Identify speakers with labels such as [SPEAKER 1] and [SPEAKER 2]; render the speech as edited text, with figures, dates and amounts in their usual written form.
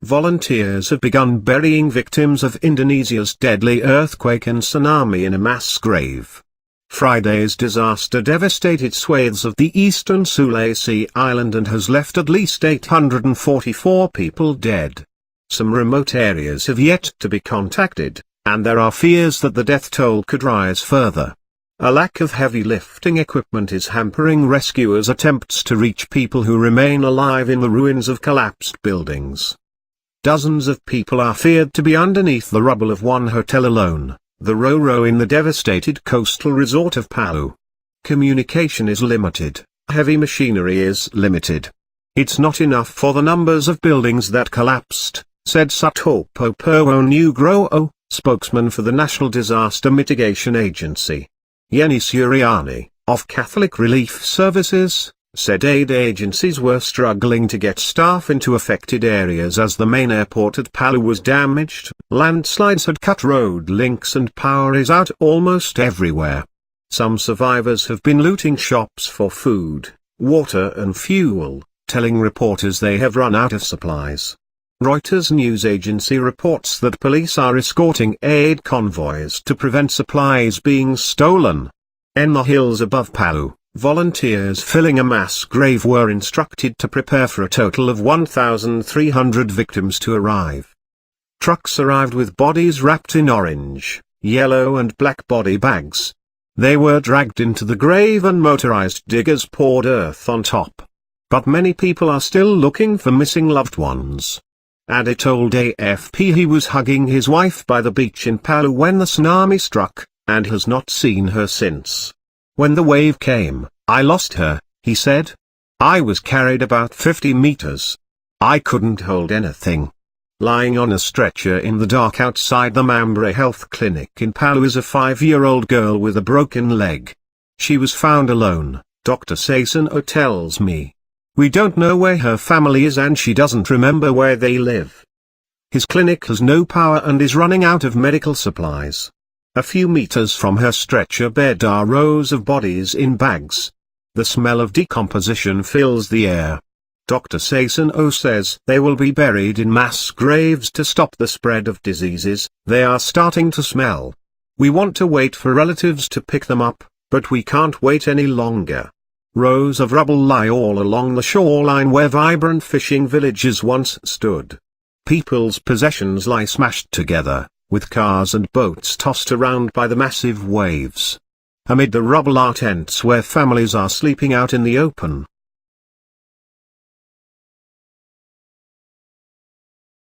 [SPEAKER 1] volunteers have begun burying victims of Indonesia's deadly earthquake and tsunami in a mass grave. Friday's disaster devastated swathes of the eastern Sulawesi island and has left at least 844 people dead. Some remote areas have yet to be contacted, and there are fears that the death toll could rise further. A lack of heavy lifting equipment is hampering rescuers' attempts to reach people who remain alive in the ruins of collapsed buildings. Dozens of people are feared to be underneath the rubble of one hotel alone, the Roro in the devastated coastal resort of Palu. Communication is limited, heavy machinery is limited. It's not enough for the numbers of buildings that collapsed, said Sutopo Purwo Nugroho, spokesman for the National Disaster Mitigation Agency. Yeni Suryani, of Catholic Relief Services, said aid agencies were struggling to get staff into affected areas as the main airport at Palu was damaged, landslides had cut road links and power is out almost everywhere. Some survivors have been looting shops for food, water and fuel, telling reporters they have run out of supplies. Reuters news agency reports that police are escorting aid convoys to prevent supplies being stolen. In the hills above Palu, volunteers filling a mass grave were instructed to prepare for a total of 1,300 victims to arrive. Trucks arrived with bodies wrapped in orange, yellow and black body bags. They were dragged into the grave and motorized diggers poured earth on top. But many people are still looking for missing loved ones. Adi told AFP he was hugging his wife by the beach in Palu when the tsunami struck, and has not seen her since. When the wave came, I lost her, he said. I was carried about 50 meters. I couldn't hold anything. Lying on a stretcher in the dark outside the Mambre Health Clinic in Palu is a 5-year-old girl with a broken leg. She was found alone, Dr. Sasano tells me. We don't know where her family is and she doesn't remember where they live. His clinic has no power and is running out of medical supplies. A few meters from her stretcher bed are rows of bodies in bags. The smell of decomposition fills the air. Dr. Sasano says they will be buried in mass graves to stop the spread of diseases. They are starting to smell. We want to wait for relatives to pick them up, but we can't wait any longer. Rows of rubble lie all along the shoreline where vibrant fishing villages once stood. People's possessions lie smashed together, with cars and boats tossed around by the massive waves. Amid the rubble are tents where families are sleeping out in the open.